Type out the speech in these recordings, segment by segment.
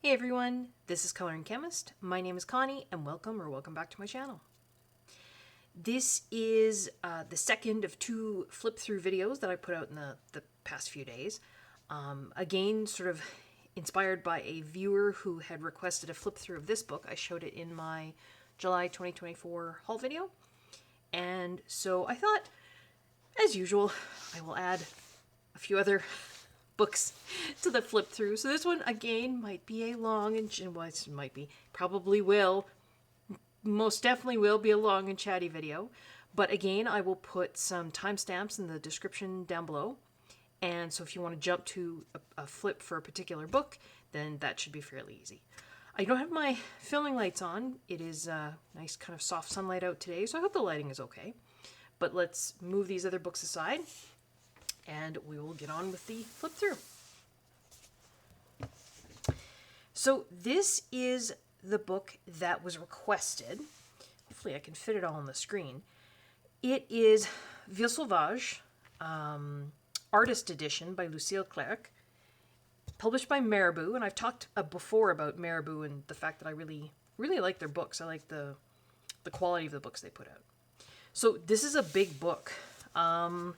Hey everyone, this is Coloring Chemist. My name is Connie and welcome back to my channel. This is the second of two flip through videos that I put out in the past few days. Again, sort of inspired by a viewer who had requested a flip through of this book. I showed it in my July 2024 haul video. And so I thought, as usual, I will add a few other books to the flip through. So this one again might be a long and well, it might be, probably will, most definitely will be a long and chatty video. But again, I will put some timestamps in the description down below. And so if you want to jump to a flip for a particular book, then that should be fairly easy. I don't have my filming lights on. It is nice kind of soft sunlight out today, so I hope the lighting is okay. But let's move these other books aside and we will get on with the flip through. So this is the book that was requested. Hopefully I can fit it all on the screen. It is Villes Sauvages, Artist Edition by Lucille Clerc, published by Marabout. And I've talked before about Marabout and the fact that I really like their books. I like the quality of the books they put out. So this is a big book. I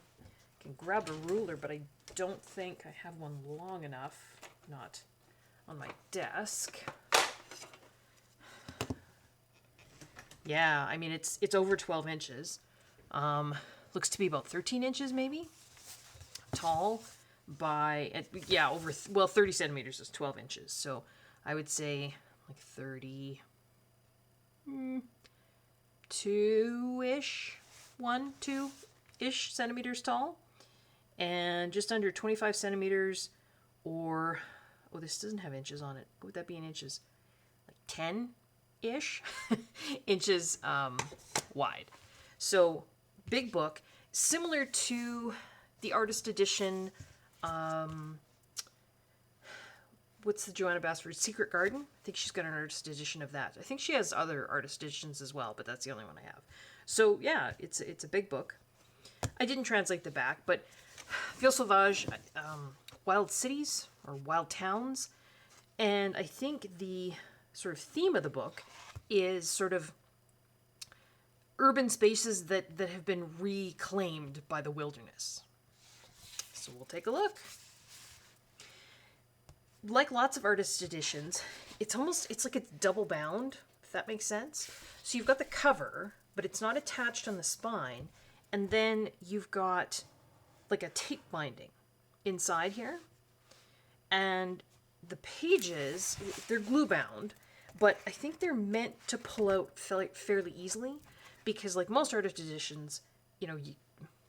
can grab a ruler, but I don't think I have one long enough. Not on my desk. Yeah, I mean, it's over 12 inches. Looks to be about 13 inches maybe tall by, yeah, over, well, 30 centimeters is 12 inches. So I would say like 32-ish, 2-ish centimeters tall. And just under 25 centimeters, or, oh, this doesn't have inches on it. What would that be in inches? Like 10-ish inches wide. So, big book. Similar to the Artist Edition, what's the Joanna Basford? Secret Garden? I think she's got an Artist Edition of that. I think she has other Artist Editions as well, but that's the only one I have. So, yeah, it's a big book. I didn't translate the back, but Villes Sauvages, wild cities or wild towns, and I think the sort of theme of the book is sort of urban spaces that have been reclaimed by the wilderness. So we'll take a look. Like lots of artist editions, it's like it's double bound, if that makes sense. So you've got the cover, but it's not attached on the spine, and then you've got like a tape binding inside here. And the pages, they're glue bound, but I think they're meant to pull out fairly easily because like most artist editions, you know,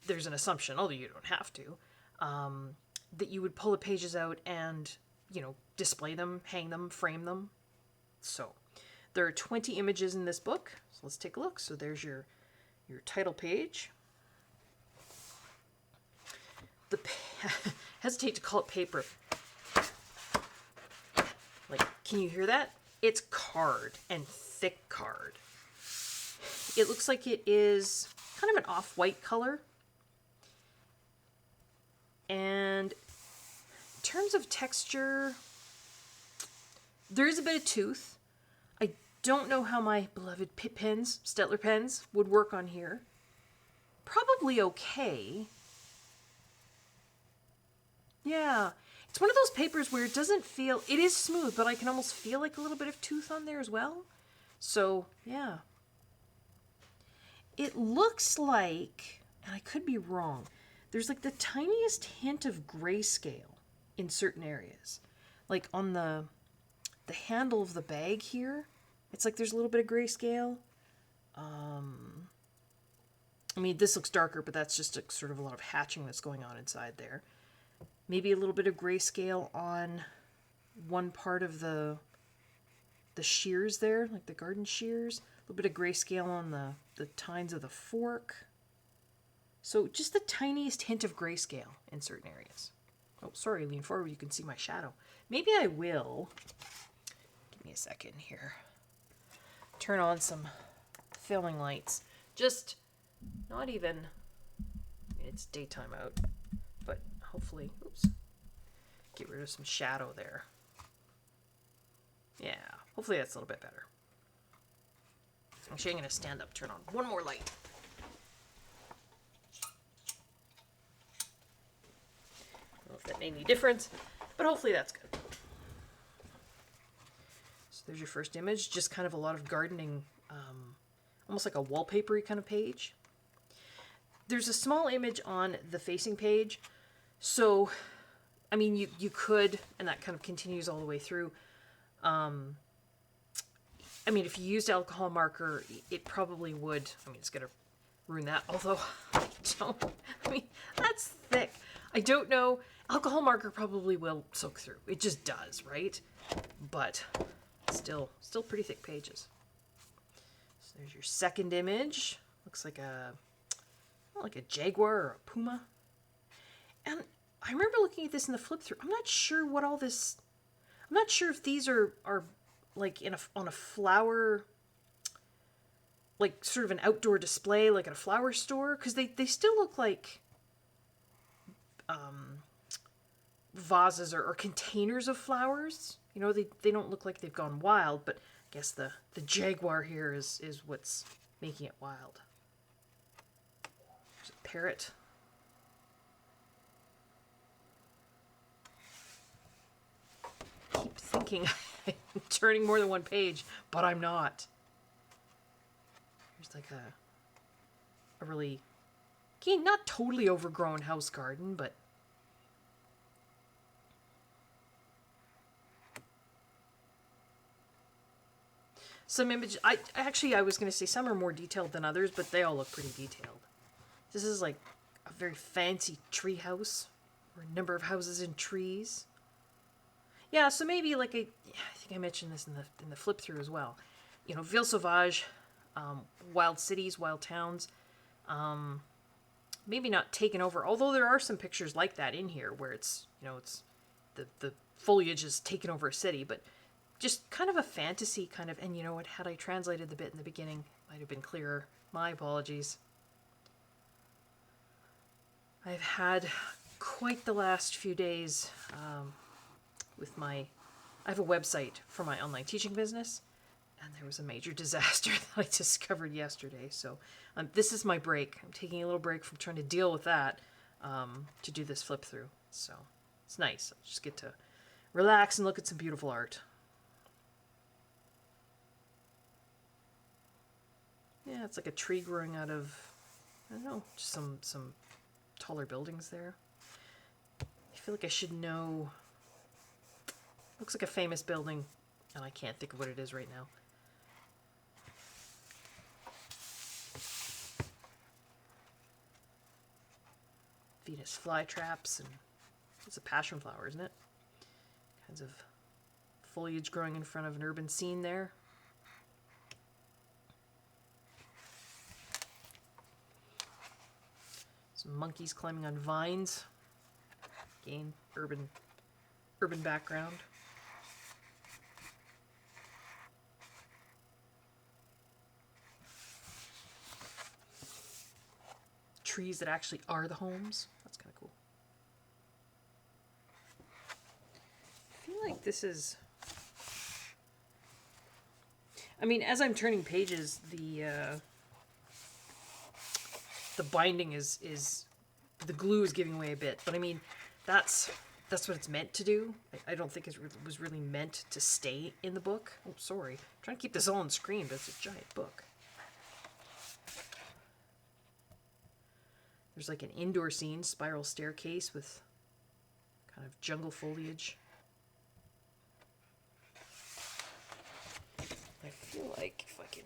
there's an assumption, although you don't have to, that you would pull the pages out and, you know, display them, hang them, frame them. So there are 20 images in this book. So let's take a look. So there's your title page. Hesitate to call it paper. Like, can you hear that? It's card, and thick card. It looks like it is kind of an off-white color. And in terms of texture, there is a bit of tooth. I don't know how my beloved Pitt pens, Staedtler pens, would work on here. Probably okay. Yeah, it's one of those papers where it doesn't feel, it is smooth, but I can almost feel like a little bit of tooth on there as well. So, yeah. It looks like, and I could be wrong, there's like the tiniest hint of grayscale in certain areas. Like on the handle of the bag here, it's like there's a little bit of grayscale. I mean, this looks darker, but that's just sort of a lot of hatching that's going on inside there. Maybe a little bit of grayscale on one part of the shears there, like the garden shears. A little bit of grayscale on the tines of the fork. So just the tiniest hint of grayscale in certain areas. Oh, sorry, lean forward, you can see my shadow. Maybe I will, give me a second here, turn on some filming lights. Just, not even, it's daytime out, but hopefully, oops, get rid of some shadow there. Hopefully that's a little bit better. Actually, I'm going to stand up, turn on one more light. I don't know if that made any difference, but hopefully that's good. So there's your first image, just kind of a lot of gardening, almost like a wallpapery kind of page. There's a small image on the facing page, so, I mean, you could, and that kind of continues all the way through. I mean, if you used alcohol marker, it probably would. I mean, it's going to ruin that. Although, I don't. I mean, that's thick. I don't know. Alcohol marker probably will soak through. It just does, right? But still pretty thick pages. So there's your second image. Looks like a jaguar or a puma. And I remember looking at this in the flip through. I'm not sure what all this. I'm not sure if these are like on a flower, like sort of an outdoor display, like at a flower store, because they still look like vases or containers of flowers. You know, they don't look like they've gone wild, but I guess the jaguar here is what's making it wild. There's a parrot. I keep thinking I'm turning more than one page, but I'm not. There's like a really, again, not totally overgrown house garden, but some images. I was going to say some are more detailed than others, but they all look pretty detailed. This is like a very fancy tree house, or a number of houses and trees. Yeah, so maybe like I think I mentioned this in the flip through as well. You know, Villes Sauvages, wild cities, wild towns. Maybe not taken over, although there are some pictures like that in here where it's, you know, it's the foliage is taken over a city, but just kind of a fantasy kind of. And you know what? Had I translated the bit in the beginning, might have been clearer. My apologies. I've had quite the last few days. With I have a website for my online teaching business, and there was a major disaster that I discovered yesterday. So this is my break. I'm taking a little break from trying to deal with that to do this flip through. So it's nice. I just get to relax and look at some beautiful art. Yeah, it's like a tree growing out of, I don't know, just some taller buildings there. I feel like I should know. Looks like a famous building, and I can't think of what it is right now. Venus flytraps, and it's a passion flower, isn't it? Kinds of foliage growing in front of an urban scene there. Some monkeys climbing on vines. Again, urban background. Trees that actually are the homes. That's kind of cool. I feel like this is, I mean, as I'm turning pages, the binding is the glue is giving away a bit, but I mean, that's what it's meant to do. I don't think it was really meant to stay in the book. Oh, sorry. I'm trying to keep this all on screen, but it's a giant book. There's like an indoor scene, spiral staircase with kind of jungle foliage. I feel like if I can...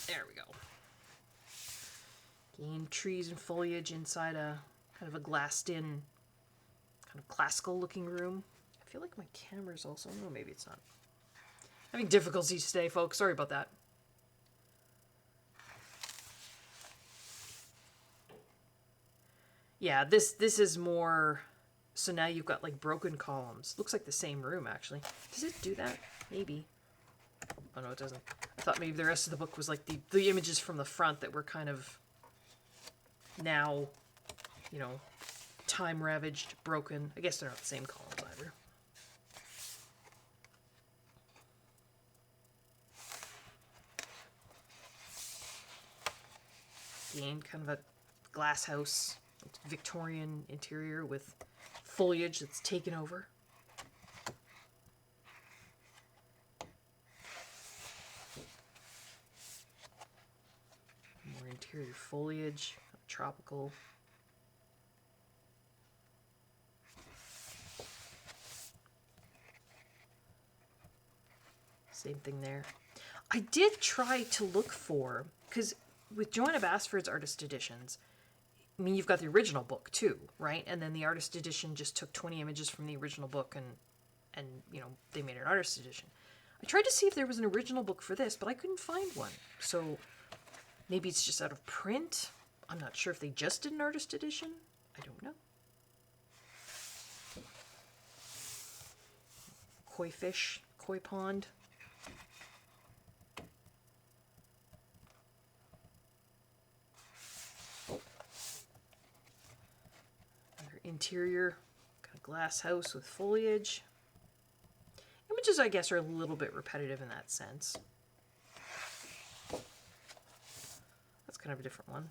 There we go. Again, trees and foliage inside a kind of a glassed-in, kind of classical-looking room. I feel like my camera's also... No, maybe it's not. Having difficulties today, folks. Sorry about that. Yeah, this is more... So now you've got like broken columns. Looks like the same room, actually. Does it do that? Maybe. Oh, no, it doesn't. I thought maybe the rest of the book was like the images from the front that were kind of now, you know, time ravaged, broken. I guess they're not the same columns either. Again, kind of a glass house, Victorian interior with foliage that's taken over. More interior foliage, tropical. Same thing there. I did try to look for, because with Joanna Basford's artist editions, I mean, you've got the original book too, right? And then the artist edition just took 20 images from the original book and you know, they made an artist edition. I tried to see if there was an original book for this, but I couldn't find one. So maybe it's just out of print. I'm not sure if they just did an artist edition. I don't know. Koi fish, koi pond. Interior, kind of glass house with foliage. Images, I guess, are a little bit repetitive in that sense. That's kind of a different one.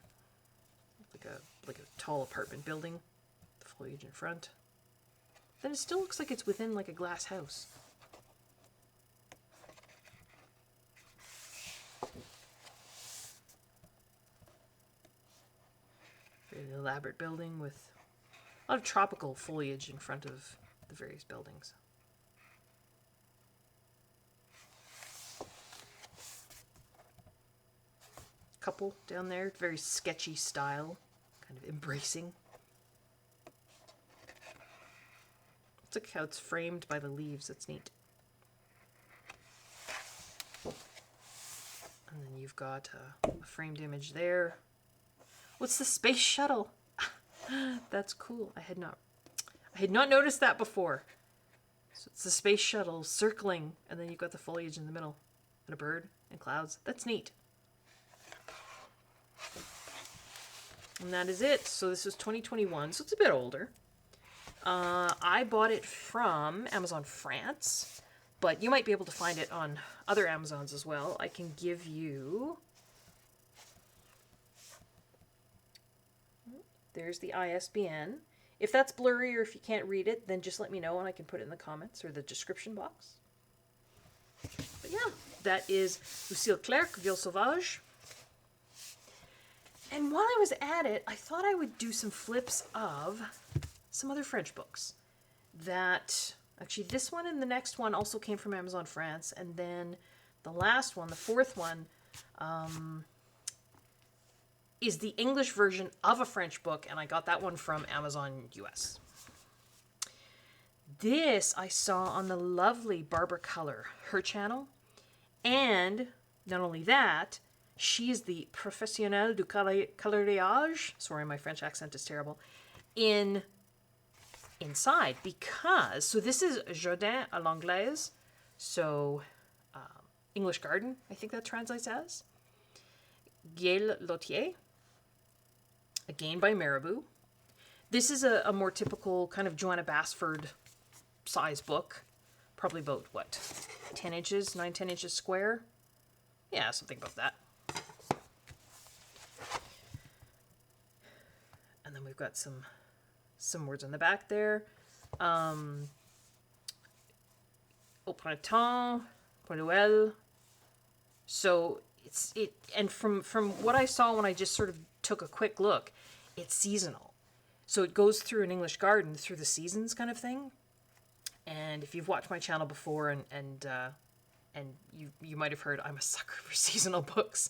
Like a tall apartment building, the foliage in front. Then it still looks like it's within like a glass house. Very elaborate building with a lot of tropical foliage in front of the various buildings. Couple down there, very sketchy style, kind of embracing. Look how it's framed by the leaves, that's neat. And then you've got a framed image there. What's the space shuttle? That's cool. I had not noticed that before. So it's the space shuttle circling, and then you've got the foliage in the middle, and a bird and clouds. That's neat. And that is it. So this is 2021, so it's a bit older. I bought it from Amazon France, but you might be able to find it on other Amazons as well. I can give you... There's the ISBN. If that's blurry or if you can't read it, then just let me know and I can put it in the comments or the description box. But yeah, that is Lucille Clerc, Villes Sauvages. And while I was at it, I thought I would do some flips of some other French books. That, actually this one and the next one also came from Amazon France. And then the last one, the fourth one, is the English version of a French book, and I got that one from Amazon US. This I saw on the lovely Barbara Colour, her channel, and not only that, she is the professionnelle du coloriage, sorry my French accent is terrible, inside, because, so this is Jardins à l'anglaise, so English garden, I think that translates as. Gaëlle Lottier, again by Marabout. This is a more typical kind of Joanna Basford size book. Probably about, what, 10 inches, 9-10 inches square? Yeah, something about that. And then we've got some words on the back there. Au printemps, pour Noël. So and from what I saw when I just sort of took a quick look, it's seasonal. So it goes through an English garden through the seasons kind of thing. And if you've watched my channel before and you might have heard I'm a sucker for seasonal books.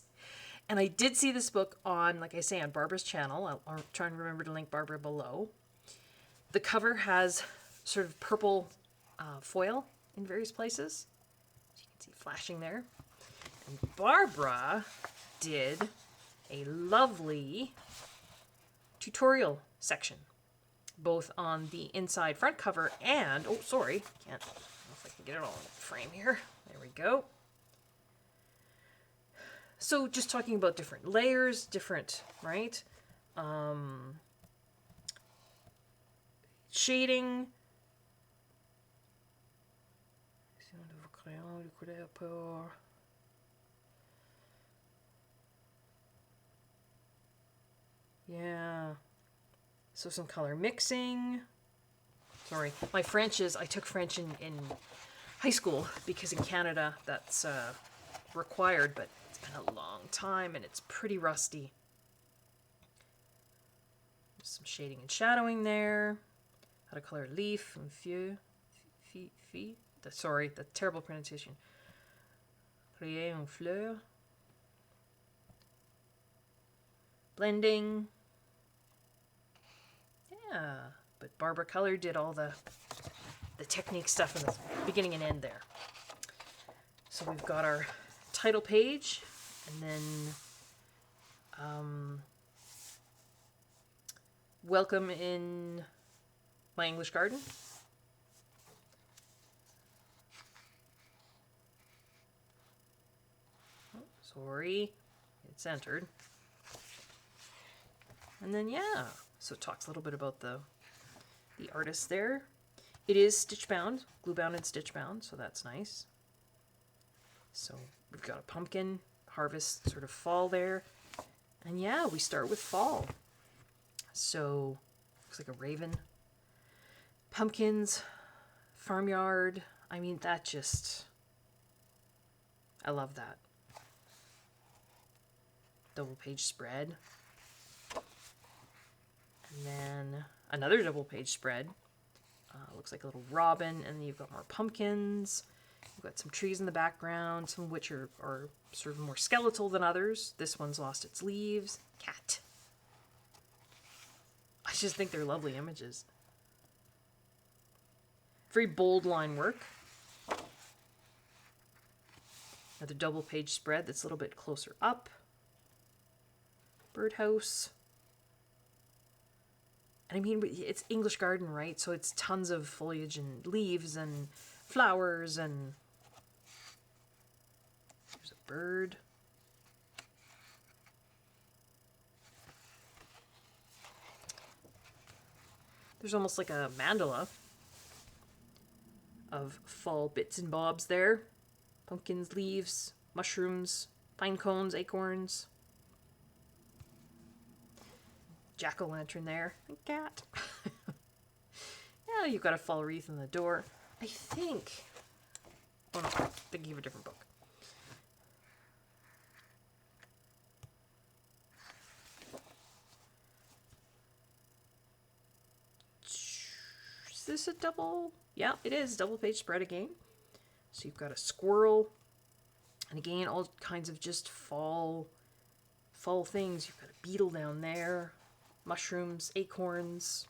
And I did see this book on, like I say, on Barbara's channel. I'll try and remember to link Barbara below. The cover has sort of purple foil in various places. As you can see flashing there. And Barbara did a lovely tutorial section, both on the inside front cover and, oh, sorry, I don't know if I can get it all in frame here. There we go. So just talking about different layers, different, right? shading. Yeah. So some color mixing. Sorry, my French is, I took French in high school because in Canada that's required, but it's been a long time and it's pretty rusty. Some shading and shadowing there. How to color leaf and feu. Sorry, that's terrible pronunciation. Créer une fleur. Blending. Yeah, but Barbara Color did all the technique stuff in the beginning and end there. So we've got our title page, and then welcome in my English garden. Oh, sorry, it's entered. And then, yeah, so it talks a little bit about the artist there. It is stitch bound, glue bound and stitch bound, so that's nice. So we've got a pumpkin, harvest, sort of fall there. And yeah, we start with fall. So looks like a raven. Pumpkins, farmyard. I mean, that just, I love that. Double page spread. And then another double page spread. Looks like a little robin, and then you've got more pumpkins. You've got some trees in the background, some of which are sort of more skeletal than others. This one's lost its leaves. Cat. I just think they're lovely images. Very bold line work. Another double page spread that's a little bit closer up. Birdhouse. And I mean, it's English garden, right? So it's tons of foliage and leaves and flowers, and there's a bird. There's almost like a mandala of fall bits and bobs there. Pumpkins, leaves, mushrooms, pine cones, acorns. Jack-o'-lantern there. And cat. Yeah, you've got a fall wreath on the door. I think... Oh no, I'm thinking of a different book. Is this a double? Yeah, it is. Double page spread again. So you've got a squirrel. And again, all kinds of just fall things. You've got a beetle down there. Mushrooms, acorns.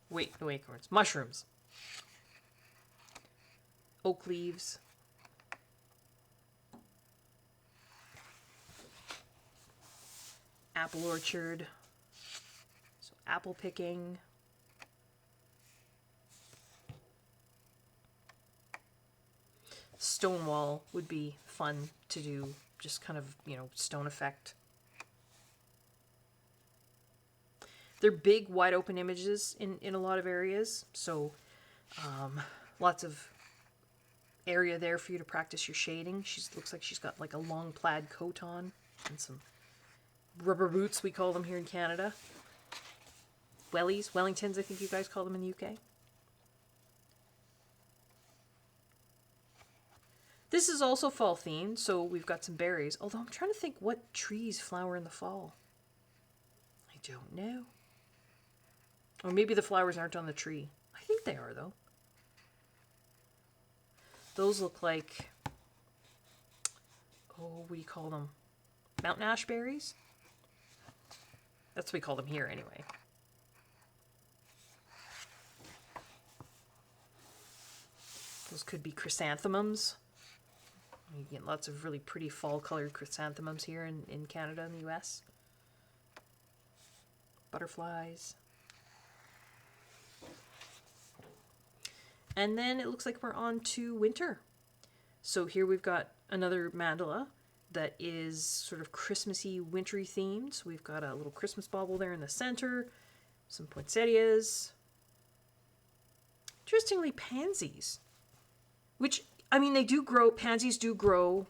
Wait, no acorns. Mushrooms. Oak leaves. Apple orchard. So apple picking. Stone wall would be fun to do. Just kind of, stone effect. They're big, wide open images in a lot of areas. So lots of area there for you to practice your shading. Looks like she's got like a long plaid coat on and some rubber boots, we call them here in Canada. Wellies, Wellingtons, I think you guys call them in the UK. This is also fall themed, so we've got some berries. Although I'm trying to think what trees flower in the fall. I don't know. Or maybe the flowers aren't on the tree. I think they are, though. Those look like, what do you call them? Mountain ash berries? That's what we call them here, anyway. Those could be chrysanthemums. You get lots of really pretty fall-colored chrysanthemums here in Canada and the US. Butterflies. And then it looks like we're on to winter. So here we've got another mandala that is sort of Christmassy, wintry themed. So we've got a little Christmas bauble there in the center, some poinsettias, Interestingly, pansies, which, I mean, they do grow, pansies do grow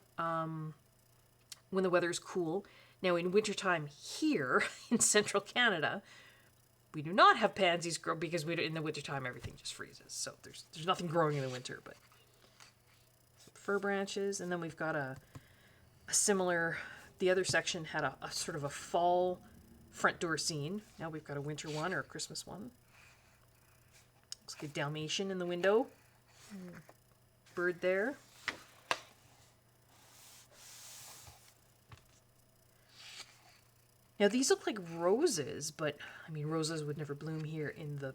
when the weather is cool. Now, in wintertime here in central Canada, we do not have pansies grow because in the wintertime everything just freezes. So there's nothing growing in the winter, but some fir branches. And then we've got a similar, the other section had a sort of a fall front door scene. Now we've got a winter one or a Christmas one. Looks like a Dalmatian in the window. Bird there. Now these look like roses, but I mean roses would never bloom here in the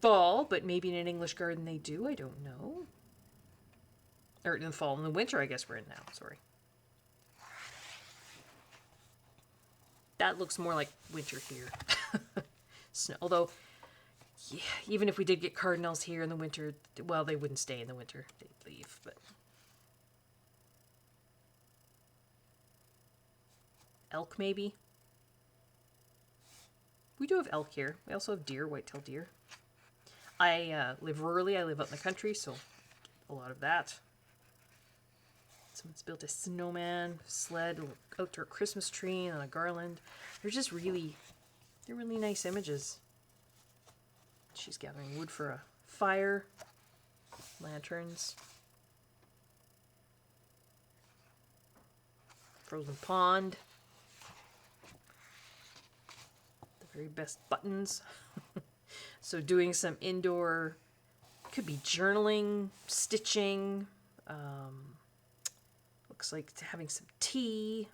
fall, but maybe in an English garden they do, I don't know. Or in the fall, in the winter I guess we're in now, sorry. That looks more like winter here. Snow, although, yeah, even if we did get cardinals here in the winter, well, they wouldn't stay in the winter. They'd leave, but... Elk, maybe? We do have elk here. We also have deer, white-tailed deer. I live rurally. I live out in the country, so a lot of that. Someone's built a snowman, sled, outdoor Christmas tree, and a garland. They're just really, they're really nice images. She's gathering wood for a fire, lanterns, frozen pond, the very best buttons. So doing some indoor, could be journaling, stitching, looks like having some tea.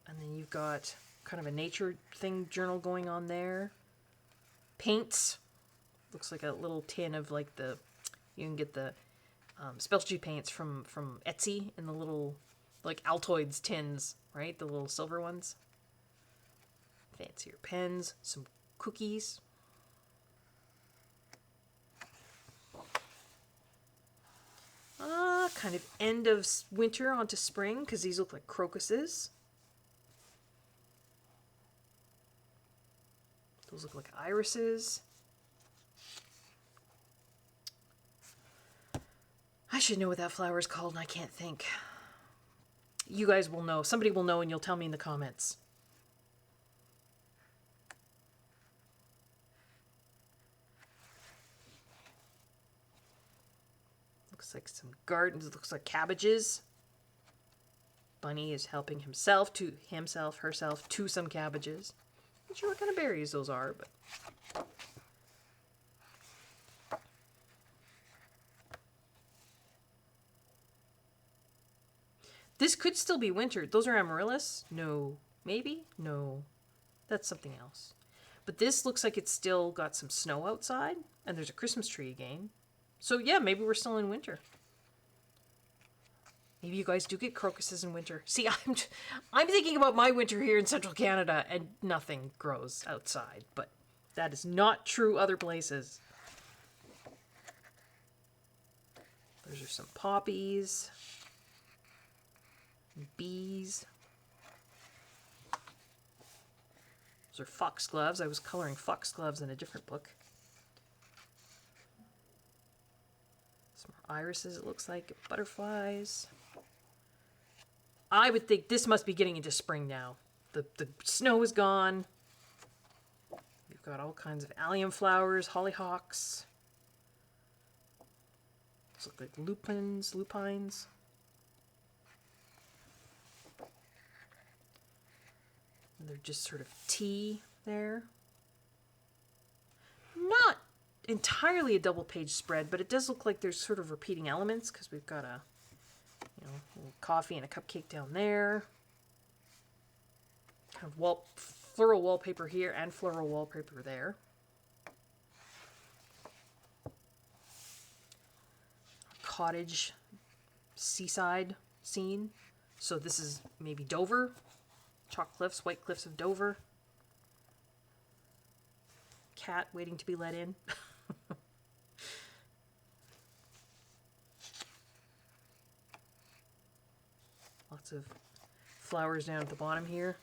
And then you've got kind of a nature thing journal going on there. Paints. Looks like a little tin of like the, you can get the specialty paints from Etsy in the little like Altoids tins, right? The little silver ones. Fancier pens, some cookies. Kind of end of winter onto spring, because these look like crocuses. Those look like irises. I should know what that flower is called, and I can't think. You guys will know. Somebody will know, and you'll tell me in the comments. Looks like some gardens. It looks like cabbages. Bunny is helping herself to some cabbages. Not sure what kind of berries those are, but this could still be winter. Those are amaryllis? No. Maybe? No. That's something else. But this looks like it's still got some snow outside, and there's a Christmas tree again. So yeah, maybe we're still in winter. Maybe you guys do get crocuses in winter. See, I'm thinking about my winter here in central Canada, and nothing grows outside. But that is not true other places. Those are some poppies. Bees. Those are foxgloves. I was coloring foxgloves in a different book. Some more irises, it looks like. Butterflies. I would think this must be getting into spring now. The snow is gone. We've got all kinds of allium flowers, hollyhocks. Those look like lupines. And they're just sort of tea there. Not entirely a double page spread, but it does look like there's sort of repeating elements because we've got a, you know, a little coffee and a cupcake down there. Kind of floral wallpaper here and floral wallpaper there. Cottage seaside scene. So this is maybe Dover. Chalk cliffs, white cliffs of Dover. Cat waiting to be let in. Lots of flowers down at the bottom here.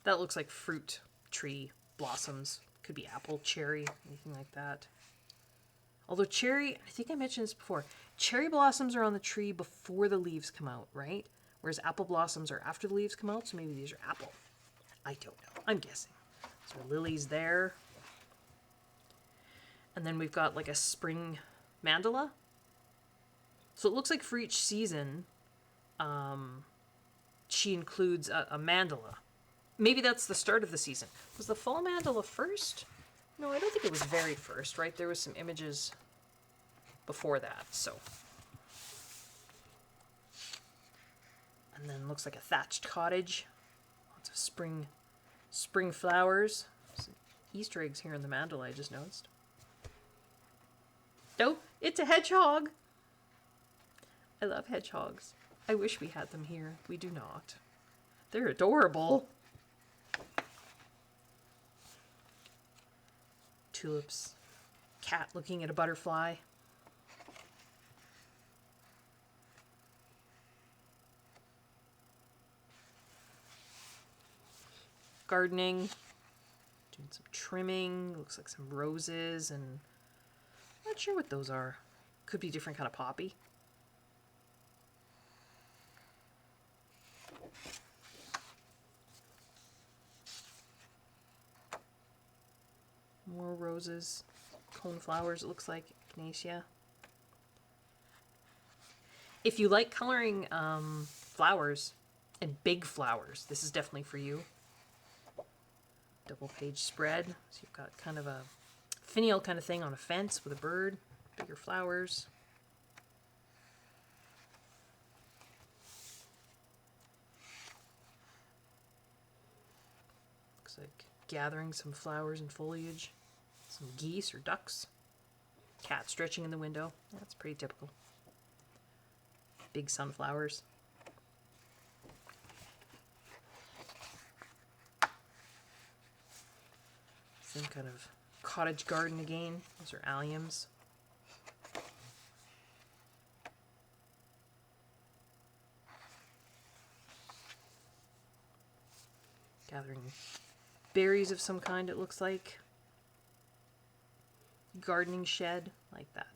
That looks like fruit tree blossoms. Could be apple, cherry, anything like that. Although cherry, I think I mentioned this before, cherry blossoms are on the tree before the leaves come out, right? Whereas apple blossoms are after the leaves come out, so maybe these are apple. I don't know. I'm guessing. So lilies there. And then we've got like a spring mandala. So it looks like for each season, she includes a mandala. Maybe that's the start of the season. Was the fall mandala first? No, I don't think it was very first, right? There was some images before that, so. And then looks like a thatched cottage. Lots of spring flowers. Some Easter eggs here in the mandala, I just noticed. Oh, it's a hedgehog. I love hedgehogs. I wish we had them here. We do not. They're adorable. Tulips. Cat looking at a butterfly. Gardening. Doing some trimming. Looks like some roses and not sure what those are. Could be different kind of poppy. More roses, coneflowers, it looks like, echinacea. If you like coloring flowers and big flowers, this is definitely for you. Double page spread. So you've got kind of a finial kind of thing on a fence with a bird, bigger flowers. Looks like gathering some flowers and foliage. Some geese or ducks. Cat stretching in the window. That's pretty typical. Big sunflowers. Some kind of cottage garden again. Those are alliums. Gathering berries of some kind, it looks like. Gardening shed, like that.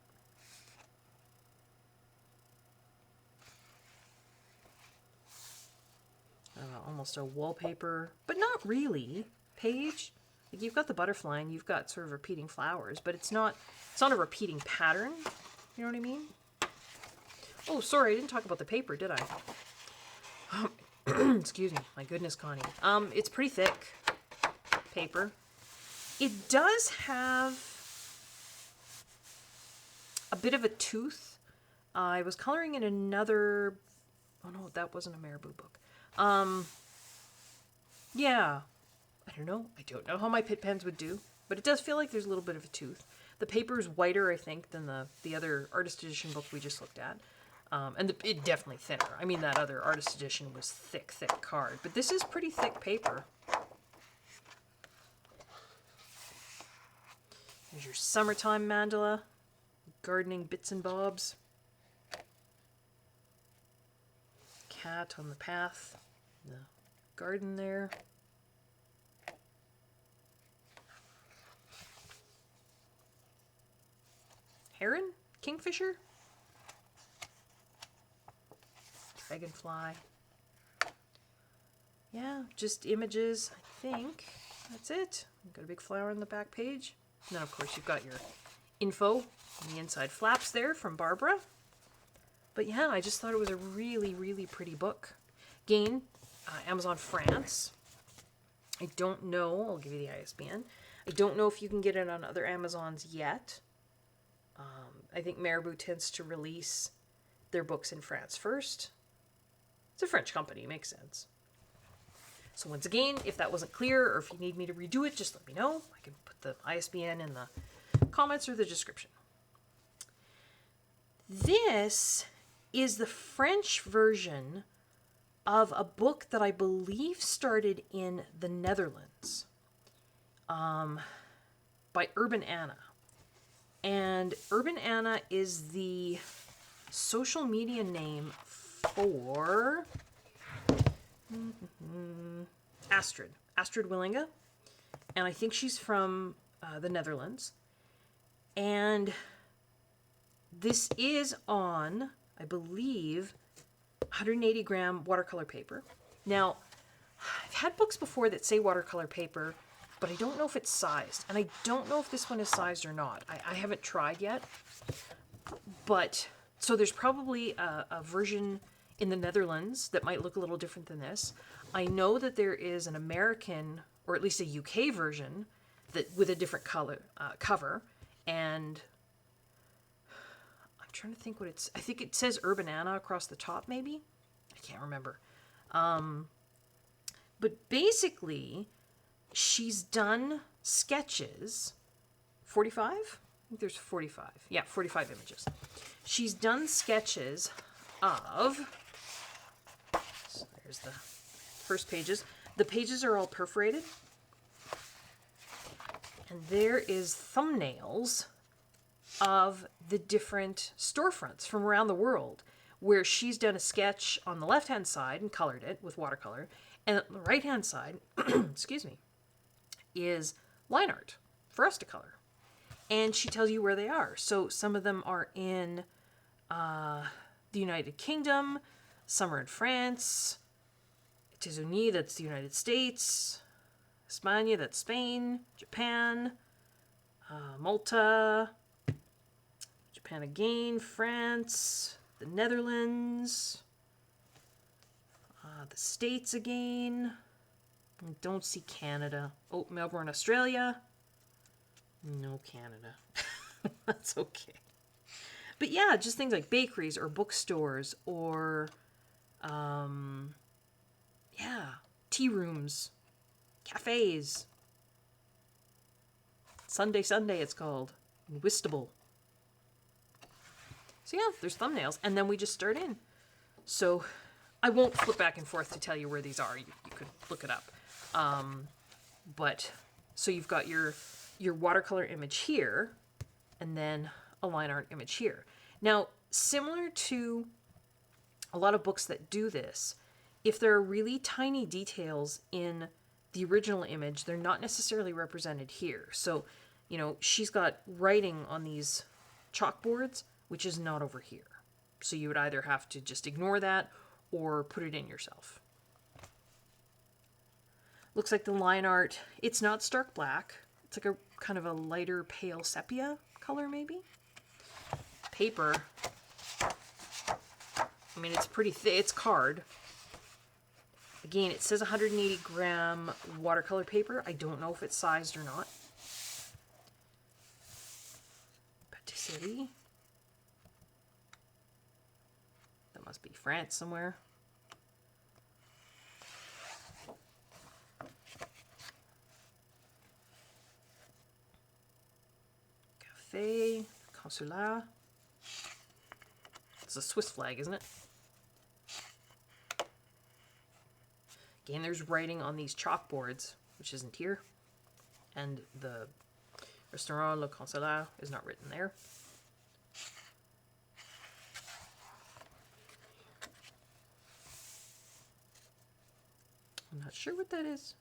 Almost a wallpaper, but not really. Page. Like you've got the butterfly and you've got sort of repeating flowers, but it's not a repeating pattern. You know what I mean? Oh, sorry, I didn't talk about the paper, did I? Excuse me. My goodness, Connie. It's pretty thick paper. It does have a bit of a tooth. I was coloring in another... Oh no, that wasn't a Marabout book. Yeah. I don't know how my Pitt pens would do, but it does feel like there's a little bit of a tooth. The paper is whiter, I think, than the other artist edition book we just looked at. And it definitely thinner. I mean, that other artist edition was thick card, but this is pretty thick paper. There's your summertime mandala. Gardening bits and bobs. Cat on the path. The garden there. Heron? Kingfisher? Dragonfly. Yeah, just images, I think. That's it. Got a big flower on the back page. And then, of course, you've got your info on the inside flaps there from Barbara. But yeah, I just thought it was a really, really pretty book. Again, Amazon France. I don't know. I'll give you the ISBN. I don't know if you can get it on other Amazons yet. I think Marabout tends to release their books in France first. It's a French company. Makes sense. So once again, if that wasn't clear or if you need me to redo it, just let me know. I can put the ISBN in the comments or the description. This is the French version of a book that I believe started in the Netherlands by Urban Anna. And Urban Anna is the social media name for Astrid Willinga. and I think she's from the Netherlands. And this is on, I believe, 180 gram watercolor paper. Now, I've had books before that say watercolor paper, but I don't know if it's sized. And I don't know if this one is sized or not. I haven't tried yet. But, so there's probably a version in the Netherlands that might look a little different than this. I know that there is an American, or at least a UK version, that with a different color cover. And I'm trying to think what it's... I think it says Urbanana across the top, maybe? I can't remember. But basically, she's done sketches. 45? I think there's 45. Yeah, 45 images. She's done sketches of... So there's the first pages. The pages are all perforated. And there is thumbnails of the different storefronts from around the world, where she's done a sketch on the left-hand side and colored it with watercolor, and the right-hand side, excuse me, is line art for us to color. And she tells you where they are. So some of them are in the United Kingdom, some are in France, États-Unis, that's the United States, España, that's Spain, Japan, Malta, Japan again, France, the Netherlands, the States again. I don't see Canada. Oh, Melbourne, Australia. No Canada. That's okay. But yeah, just things like bakeries or bookstores or, yeah, tea rooms, cafes. Sunday it's called. Whistable. So yeah, there's thumbnails. And then we just start in. So I won't flip back and forth to tell you where these are. You could look it up. But so you've got your watercolor image here, and then a line art image here. Now, similar to a lot of books that do this, if there are really tiny details in the original image, they're not necessarily represented here. So, you know, she's got writing on these chalkboards, which is not over here. So you would either have to just ignore that or put it in yourself. Looks like the line art, it's not stark black. It's like a kind of a lighter pale sepia color maybe. Paper, I mean, it's pretty thick, it's card. Again, it says 180 gram watercolor paper. I don't know if it's sized or not. Patisserie. That must be France somewhere. Café, consulat. It's a Swiss flag, isn't it? Again, there's writing on these chalkboards, which isn't here. And the Restaurant Le Consulat is not written there. I'm not sure what that is.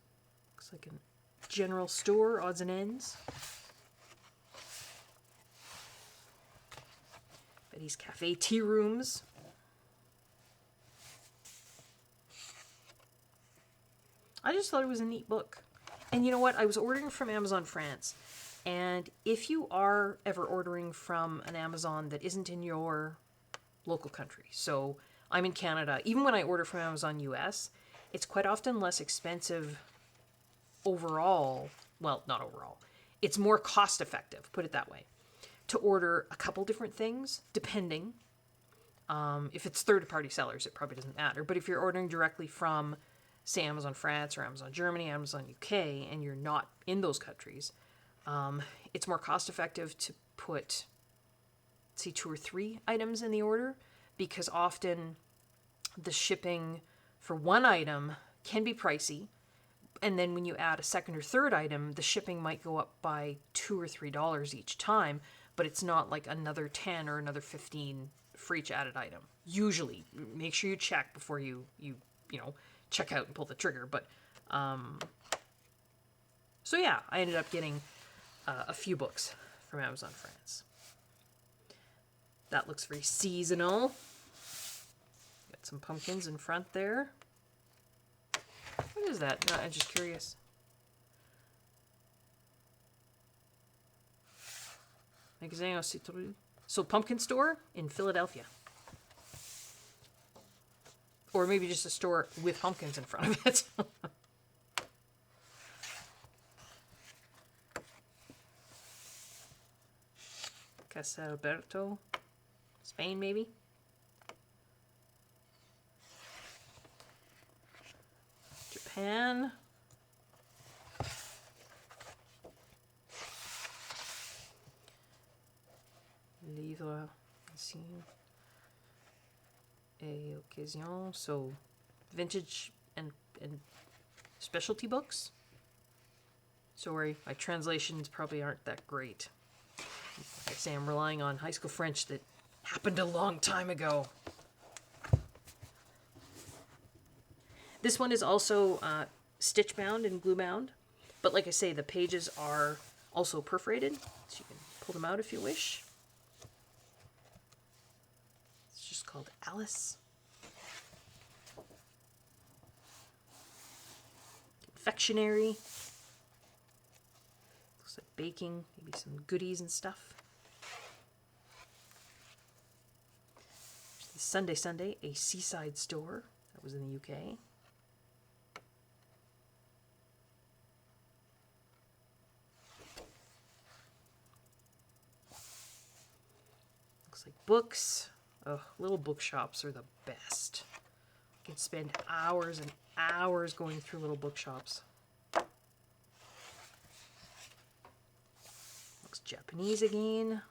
Looks like a general store, odds and ends. Betty's Cafe tea rooms. I just thought it was a neat book. And you know what? I was ordering from Amazon France. And if you are ever ordering from an Amazon that isn't in your local country, so I'm in Canada, even when I order from Amazon US, it's quite often less expensive overall. Well, not overall. It's more cost effective, put it that way, to order a couple different things, depending. If it's third-party sellers, it probably doesn't matter. But if you're ordering directly from, say, Amazon France or Amazon Germany, Amazon UK, and you're not in those countries, it's more cost-effective to put, say, 2 or 3 items in the order, because often the shipping for one item can be pricey, and then when you add a second or third item, the shipping might go up by $2 or $3 each time, but it's not like another 10 or another 15 for each added item. Usually, make sure you check before you know, check out and pull the trigger. But So yeah, I ended up getting a few books from Amazon France. That looks very seasonal. Got some pumpkins in front there. What is that? No, I'm just curious. Magasin au Citron. So pumpkin store in Philadelphia. Or maybe just a store with pumpkins in front of it. Casalberto, Spain maybe. Japan. Livre ici. Et occasion. So vintage and specialty books. Sorry, my translations probably aren't that great. Like I say, I'm relying on high school French that happened a long time ago. This one is also stitch bound and glue bound, but like I say, the pages are also perforated, so you can pull them out if you wish. It's just called Alice. Confectionery. Looks like baking, maybe some goodies and stuff. There's the Sunday, a seaside store. That was in the UK. Looks like books. Oh, little bookshops are the best. You can spend hours and hours going through little bookshops. Looks Japanese again.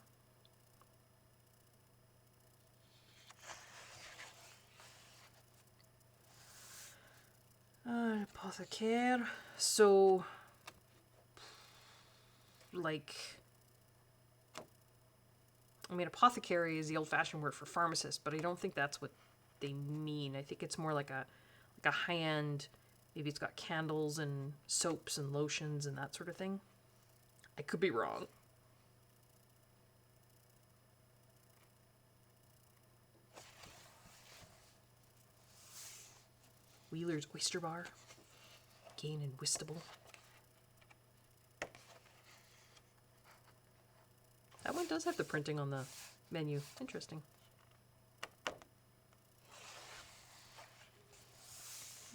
Apothecary. So, like, I mean, apothecary is the old-fashioned word for pharmacist, but I don't think that's what they mean. I think it's more like a high-end, maybe it's got candles and soaps and lotions and that sort of thing. I could be wrong. Wheeler's Oyster Bar. Again in Whistable. That one does have the printing on the menu. Interesting.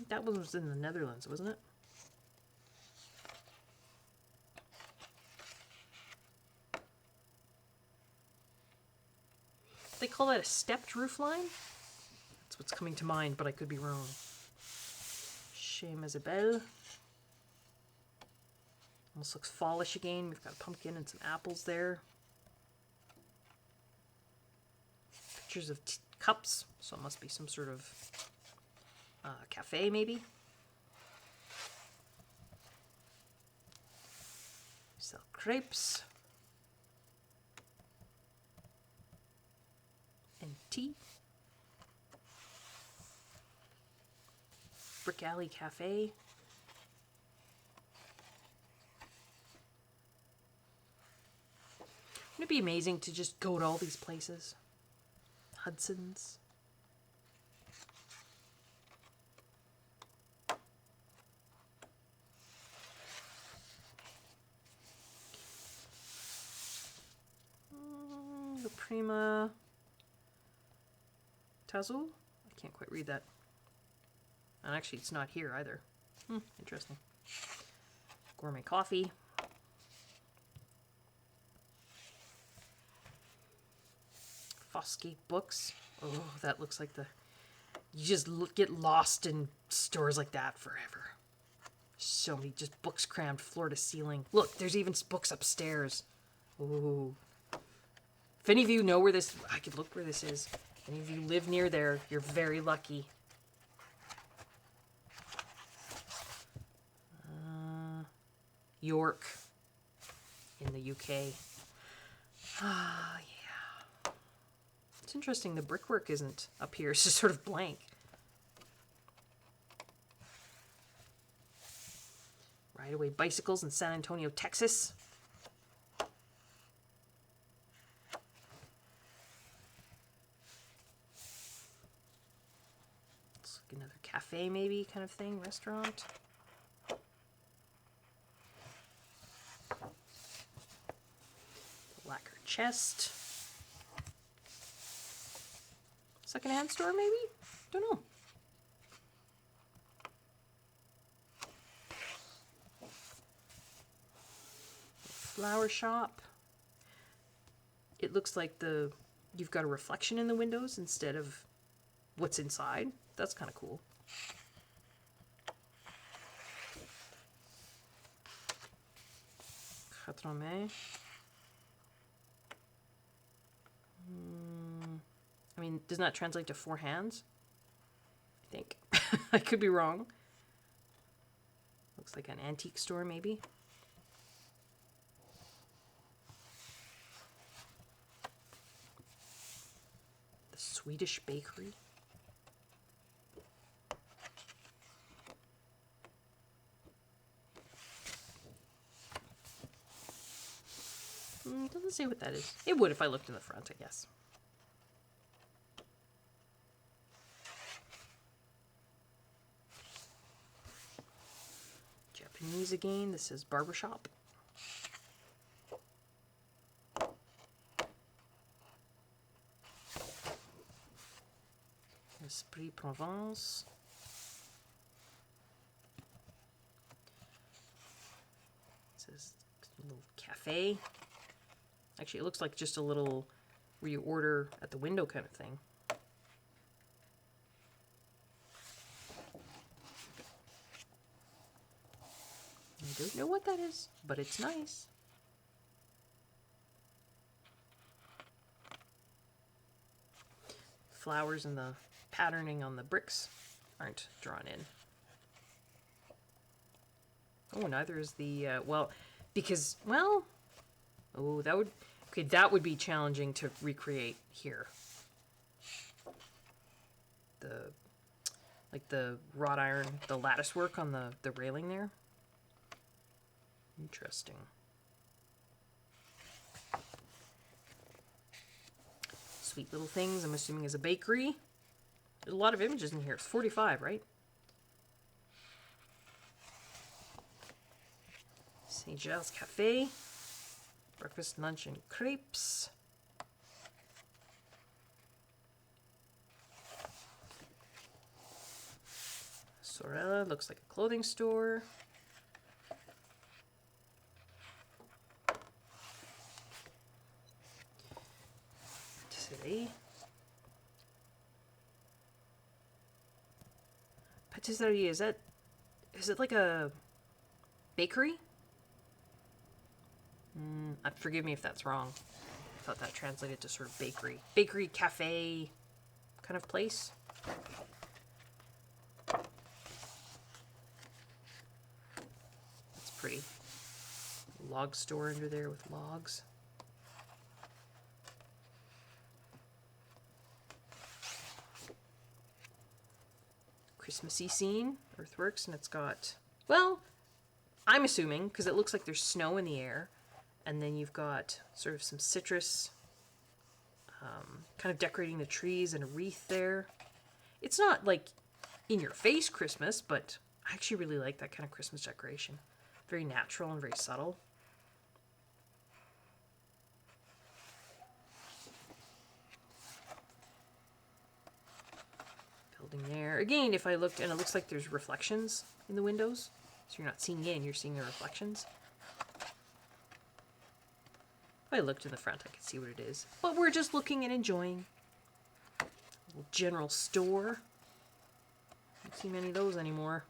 That one was in the Netherlands, wasn't it? They call that a stepped roofline? That's what's coming to mind, but I could be wrong. Chez Isabelle. Almost looks fallish again. We've got a pumpkin and some apples there. Pictures of cups, so it must be some sort of cafe maybe. Sell crepes. And tea. Brick Alley Cafe. Wouldn't it be amazing to just go to all these places? Hudson's. The Prima Tazo? I can't quite read that. And actually, it's not here either. Interesting. Gourmet coffee. Fosgate books. Oh, that looks like the... You just get lost in stores like that forever. So many just books crammed floor to ceiling. Look, there's even books upstairs. Ooh. If any of you know where this... I could look where this is. If any of you live near there, you're very lucky. York in the UK. Ah, yeah. It's interesting the brickwork isn't up here. It's just sort of blank. Hideaway Bicycles in San Antonio, Texas. It's like another cafe maybe kind of thing, restaurant. Lacquer chest. Secondhand store maybe? Don't know. Flower shop. It looks like you've got a reflection in the windows instead of what's inside. That's kind of cool. Quatre-mains. I mean, doesn't that translate to 4 hands? I think. I could be wrong. Looks like an antique store, maybe. The Swedish bakery. Doesn't say what that is. It would if I looked in the front, I guess. Japanese again. This is barbershop. Esprit Provence. This is a little cafe. Actually, it looks like just a little where you order at the window kind of thing. I don't know what that is, but it's nice. Flowers and the patterning on the bricks aren't drawn in. Oh, neither is the, well, because, well, oh, that would, okay, that would be challenging to recreate here. Like the wrought iron, the lattice work on the railing there. Interesting. Sweet little things, I'm assuming is a bakery. There's a lot of images in here. It's 45, right? St. Giles Cafe. Breakfast, lunch, and crepes. Sorella looks like a clothing store. Patisserie. Patisserie, is it like a bakery? Forgive me if that's wrong. I thought that translated to sort of bakery. Bakery, cafe kind of place. That's pretty. Log store under there with logs. Christmassy scene, earthworks, and it's got, well, I'm assuming, because it looks like there's snow in the air, and then you've got sort of some citrus, kind of decorating the trees and a wreath there. It's not like in your face Christmas, but I actually really like that kind of Christmas decoration. Very natural and very subtle. Building there. Again, if I looked, and it looks like there's reflections in the windows, so you're not seeing in, you're seeing the reflections. If I looked in the front, I could see what it is. But we're just looking and enjoying. A little general store. Don't see many of those anymore.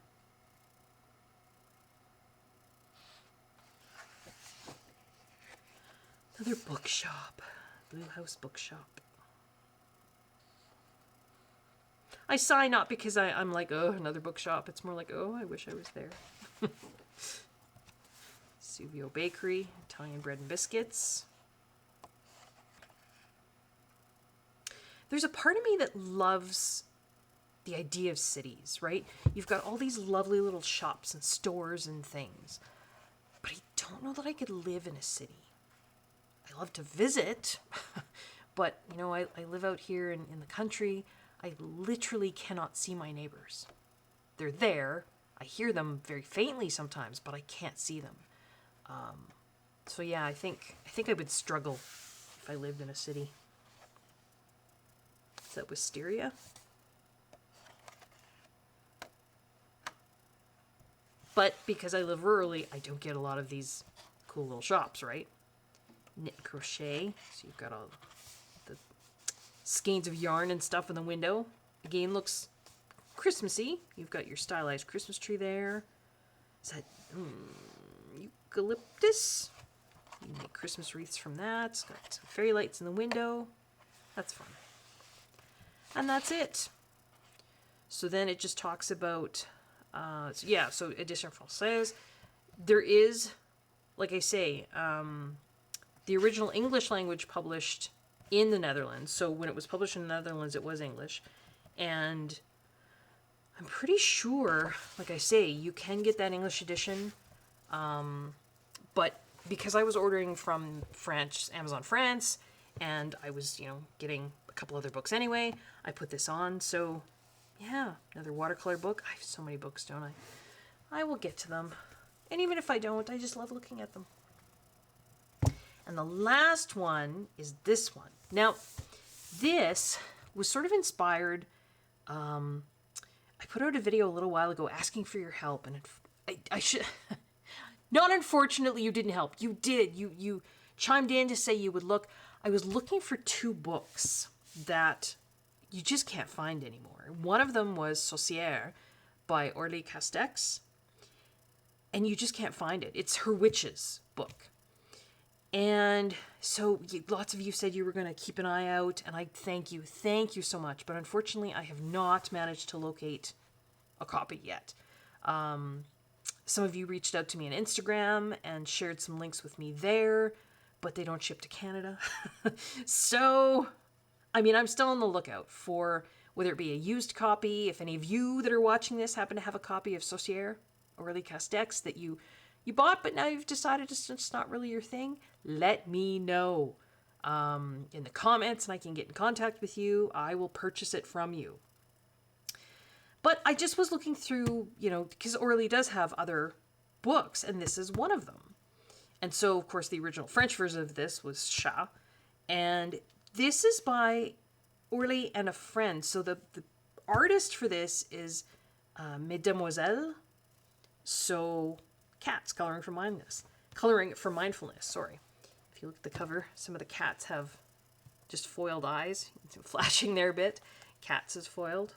Another bookshop. Blue House Bookshop. I sigh not because I'm like, oh, another bookshop. It's more like, oh, I wish I was there. Suvio Bakery, Italian bread and biscuits. There's a part of me that loves the idea of cities, right? You've got all these lovely little shops and stores and things, but I don't know that I could live in a city. I love to visit, but you know, I live out here in the country. I literally cannot see my neighbors. They're there. I hear them very faintly sometimes, but I can't see them. So yeah, I think I would struggle if I lived in a city. Is that wisteria? But because I live rurally, I don't get a lot of these cool little shops, right? Knit and crochet. So you've got all the skeins of yarn and stuff in the window. Again, looks Christmassy. You've got your stylized Christmas tree there. Is that eucalyptus? You can make Christmas wreaths from that. It's got some fairy lights in the window. That's fun. And that's it. So then it just talks about, so Edition Française. There is, like I say, the original English language published in the Netherlands. So when it was published in the Netherlands, it was English. And I'm pretty sure, like I say, you can get that English edition. But because I was ordering from Amazon France, and I was, getting a couple other books anyway, I put this on. So, yeah, another watercolor book. I have so many books, don't I? I will get to them. And even if I don't, I just love looking at them. And the last one is this one. Now, this was sort of inspired. I put out a video a little while ago asking for your help, and I should... Not unfortunately, you didn't help. You did. You chimed in to say you would look. I was looking for 2 books that you just can't find anymore. One of them was Sorcière by Aurélie Castex, and you just can't find it. It's her witches book. And so lots of you said you were going to keep an eye out, and I thank you so much. But unfortunately, I have not managed to locate a copy yet. Some of you reached out to me on Instagram and shared some links with me there, but they don't ship to Canada. So, I mean, I'm still on the lookout for whether it be a used copy. If any of you that are watching this happen to have a copy of Sorcière, Aurélie Castex, that you bought, but now you've decided it's just not really your thing, let me know in the comments, and I can get in contact with you. I will purchase it from you. But I just was looking through, because Aurélie does have other books, and this is one of them. And so, of course, the original French version of this was Chat. And this is by Aurélie and a friend. So the artist for this is Mesdemoiselles. So cats, coloring for mindfulness, sorry. If you look at the cover, some of the cats have just foiled eyes. It's flashing there a bit. Cats is foiled.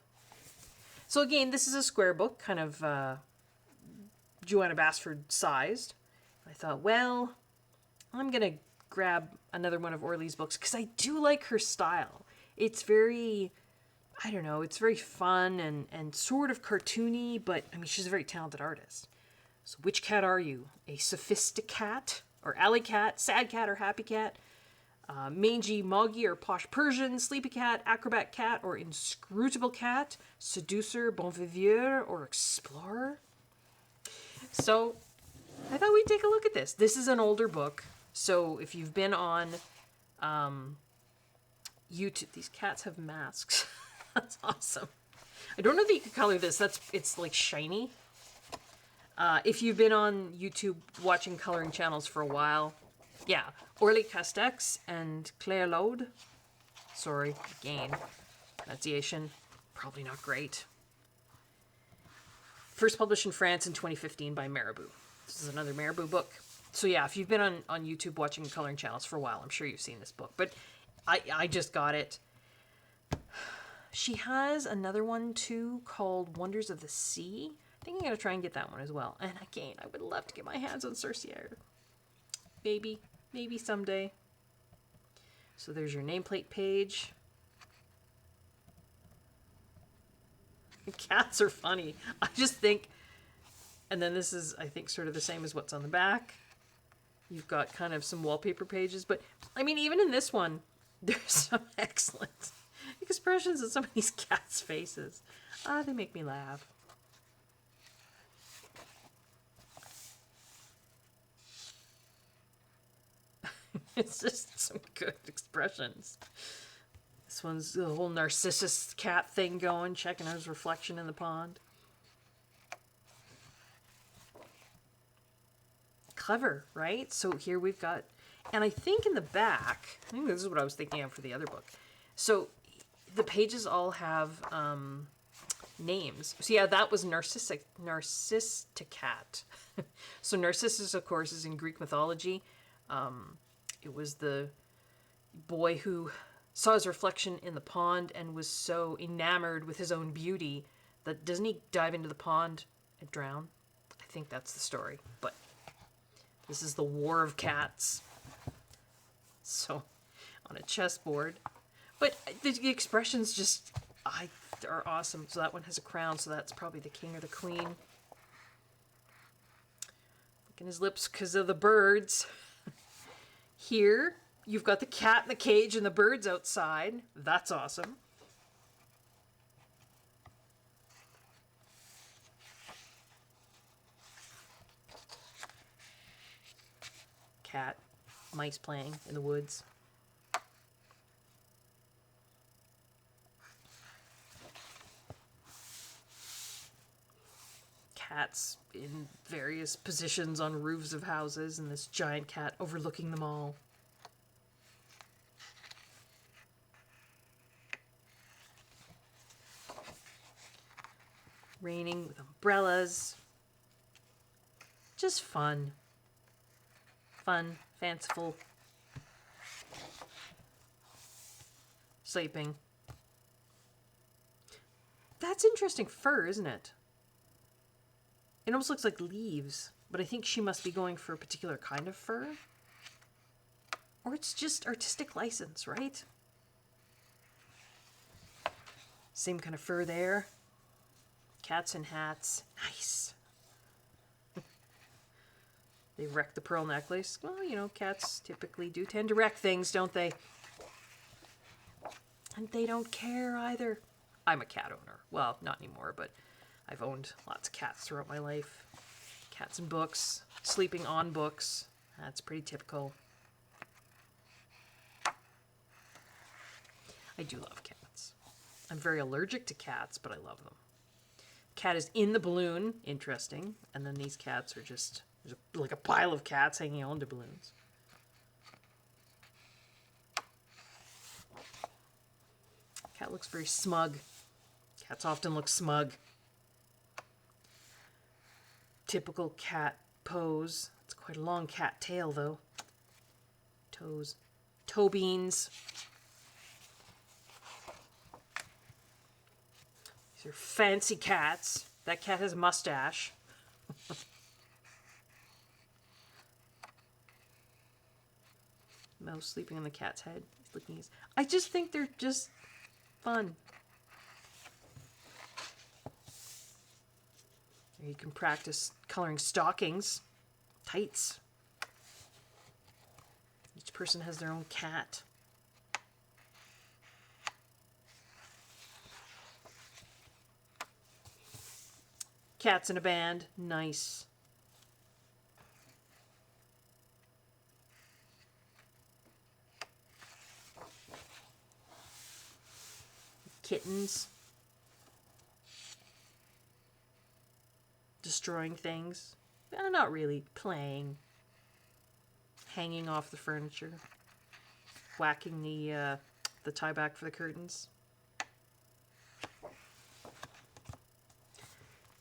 So again, this is a square book, kind of Joanna Basford sized. I thought, well, I'm going to grab another one of Auréli's books because I do like her style. It's very, I don't know, it's very fun and sort of cartoony, but I mean, she's a very talented artist. So which cat are you? A sophisticat or alley cat, sad cat or happy cat? Mangy, moggy, or posh Persian, sleepy cat, acrobat cat, or inscrutable cat, seducer, bon viveur, or explorer. So I thought we'd take a look at this. This is an older book, so if you've been on YouTube, these cats have masks. That's awesome. I don't know that you could color this. It's like shiny. If you've been on YouTube watching coloring channels for a while, yeah, Aurélie Castex and Laude. Sorry, again, pronunciation, probably not great. First published in France in 2015 by Marabout. This is another Marabout book. So yeah, if you've been on YouTube watching coloring channels for a while, I'm sure you've seen this book. But I just got it. She has another one too called Wonders of the Sea. I think I'm going to try and get that one as well. And again, I would love to get my hands on Sorcière. Maybe someday. So there's your nameplate page. The cats are funny. I just think, and then this is, I think, sort of the same as what's on the back. You've got kind of some wallpaper pages, but I mean, even in this one, there's some excellent expressions in some of these cats' faces. They make me laugh. It's just some good expressions. This one's the whole Narcissus cat thing going, checking out his reflection in the pond. Clever, right? So here we've got, and I think in the back, I think this is what I was thinking of for the other book. So the pages all have names. So yeah, that was Narcissicat. So Narcissus, of course, is in Greek mythology. It was the boy who saw his reflection in the pond and was so enamored with his own beauty that doesn't he dive into the pond and drown? I think that's the story. But this is the War of Cats. So on a chessboard. But the expressions just are awesome. So that one has a crown, so that's probably the king or the queen. Licking his lips because of the birds. Here, you've got the cat in the cage and the birds outside. That's awesome. Cat, mice playing in the woods. Cats in various positions on roofs of houses, and this giant cat overlooking them all. Raining with umbrellas. Just fun. Fun, fanciful. Sleeping. That's interesting fur, isn't it? It almost looks like leaves, but I think she must be going for a particular kind of fur. Or it's just artistic license, right? Same kind of fur there. Cats in hats. Nice. They wrecked the pearl necklace. Well, you know, cats typically do tend to wreck things, don't they? And they don't care either. I'm a cat owner. Well, not anymore, but I've owned lots of cats throughout my life. Cats and books. Sleeping on books. That's pretty typical. I do love cats. I'm very allergic to cats, but I love them. Cat is in the balloon. Interesting. And then these cats are just... There's like a pile of cats hanging onto balloons. Cat looks very smug. Cats often look smug. Typical cat pose. It's quite a long cat tail, though. Toes. Toe beans. These are fancy cats. That cat has a mustache. Mouse sleeping on the cat's head. He's licking his... I just think they're just fun. You can practice coloring stockings, tights. Each person has their own cat. Cats in a band. Nice. Kittens. Destroying things. Not really. Playing. Hanging off the furniture. Whacking the tie back for the curtains.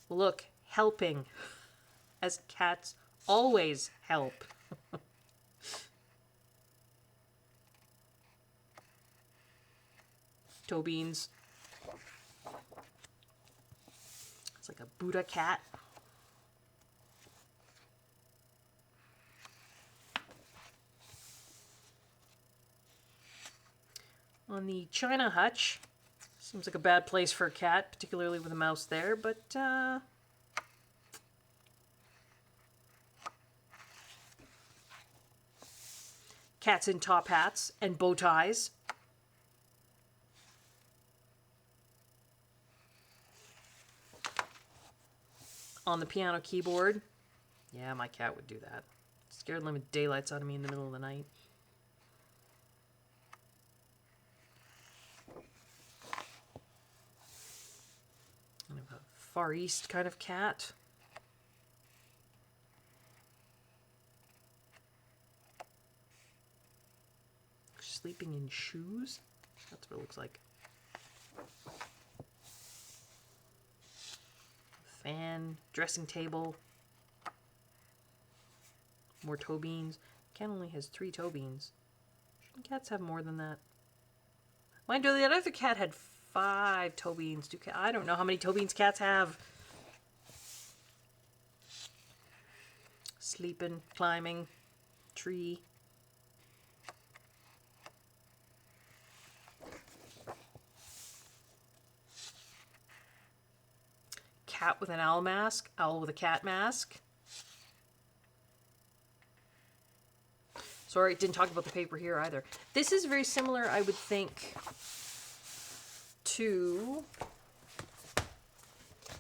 Look, helping. As cats always help. Toe beans. It's like a Buddha cat. On the china hutch. Seems like a bad place for a cat, particularly with a mouse there, but cats in top hats and bow ties. on the piano keyboard. Yeah, my cat would do that. Scared limit daylights out of me in the middle of the night. Kind of a Far East kind of cat. Sleeping in shoes. That's what it looks like. Fan, dressing table. More toe beans. Cat only has 3 toe beans. Shouldn't cats have more than that? Mind you, the other cat had 5 toe beans. I don't know how many toe beans cats have. Sleeping, climbing, tree. Cat with an owl mask. Owl with a cat mask. Sorry, didn't talk about the paper here either. This is very similar, I would think, to...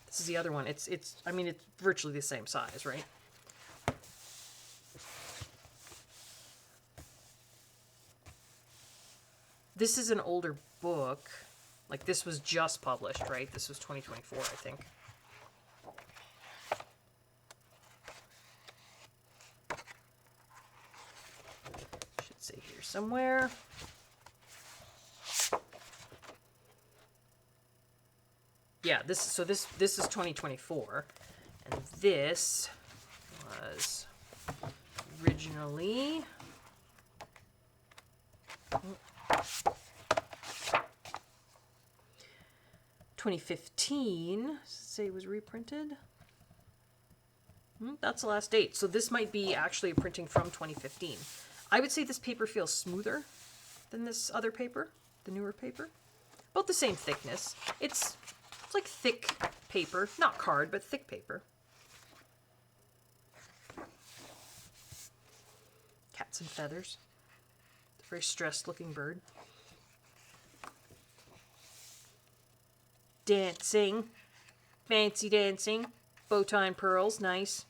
This is the other one. I mean, it's virtually the same size, right? This is an older book. Like, this was just published, right? This was 2024, I think. Should say here somewhere. Yeah, this is 2024, and this was originally 2015. Say it was reprinted. That's the last date. So this might be actually a printing from 2015. I would say this paper feels smoother than this other paper, the newer paper. About the same thickness. It's like thick paper, not card, but thick paper. Cats and feathers. It's a very stressed looking bird. Dancing. Fancy dancing. Bow tie and pearls, nice.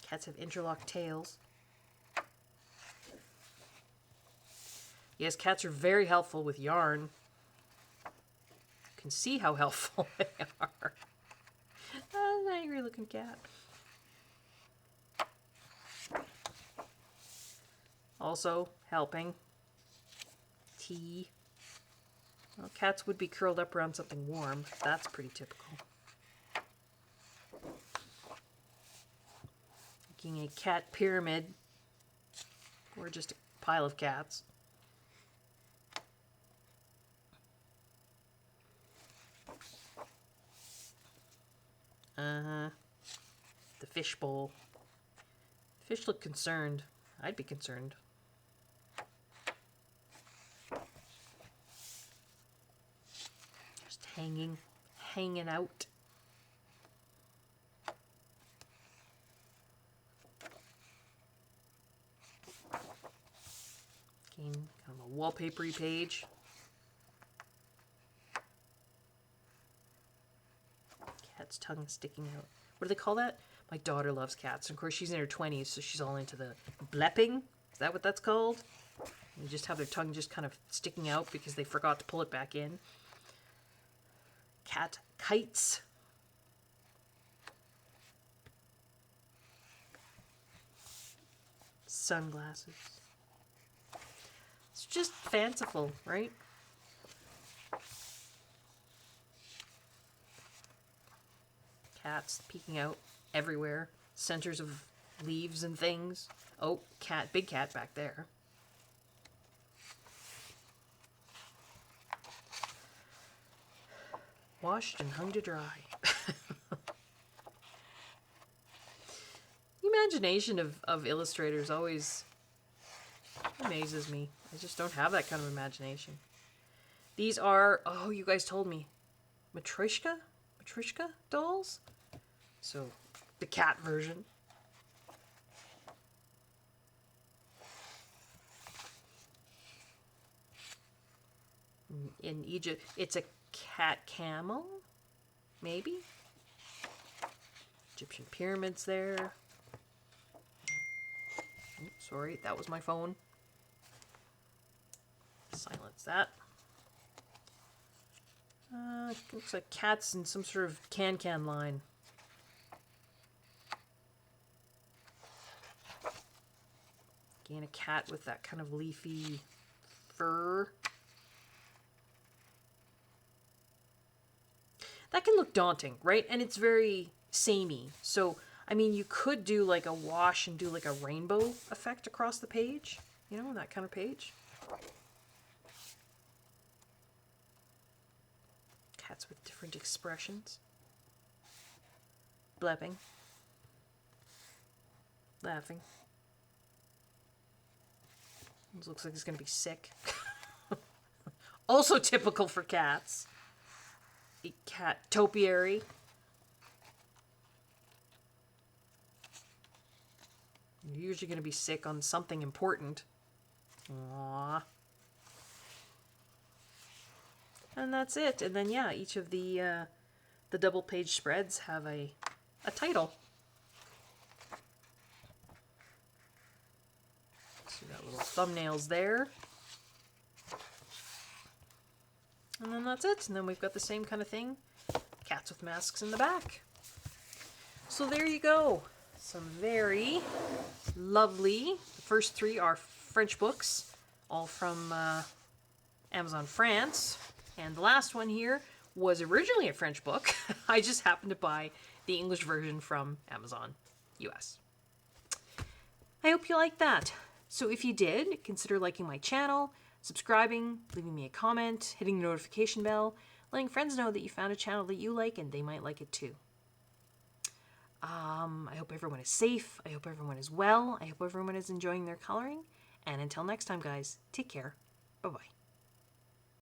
Cats have interlocked tails. Yes, cats are very helpful with yarn. You can see how helpful they are. An angry looking cat. Also helping. Tea. Well, cats would be curled up around something warm. That's pretty typical. Making a cat pyramid. Or just a pile of cats. The fish bowl. Fish look concerned. I'd be concerned. Just hanging out. Kind of a wallpapery page. Cat's tongue sticking out. What do they call that? My daughter loves cats. And of course, she's in her 20s, so she's all into the blepping. Is that what that's called? They just have their tongue just kind of sticking out because they forgot to pull it back in. Cat kites. Sunglasses. It's just fanciful, right? Cats peeking out everywhere. Centers of leaves and things. Oh, cat, big cat back there. Washed and hung to dry. The imagination of illustrators always amazes me. I just don't have that kind of imagination. These are, oh, you guys told me, Matryoshka dolls? So, the cat version. In Egypt, it's a cat camel? Maybe? Egyptian pyramids there. Oops, sorry, that was my phone. Silence that. Looks like cats in some sort of can-can line. Again, a cat with that kind of leafy fur. That can look daunting, right? And it's very samey. So, I mean, you could do like a wash and do like a rainbow effect across the page. You know, that kind of page. Cats with different expressions. Blapping. Laughing. This looks like it's going to be sick. Also typical for cats. A cat topiary. You're usually going to be sick on something important. Aww. And that's it. And then, yeah, each of the double page spreads have a title. So we got little thumbnails there. And then that's it. And then we've got the same kind of thing. Cats with masks in the back. So there you go. Some very lovely. The first three are French books, all from Amazon France. And the last one here was originally a French book. I just happened to buy the English version from Amazon US. I hope you liked that. So if you did, consider liking my channel, subscribing, leaving me a comment, hitting the notification bell, letting friends know that you found a channel that you like and they might like it too. I hope everyone is safe. I hope everyone is well. I hope everyone is enjoying their coloring. And until next time, guys, take care. Bye-bye.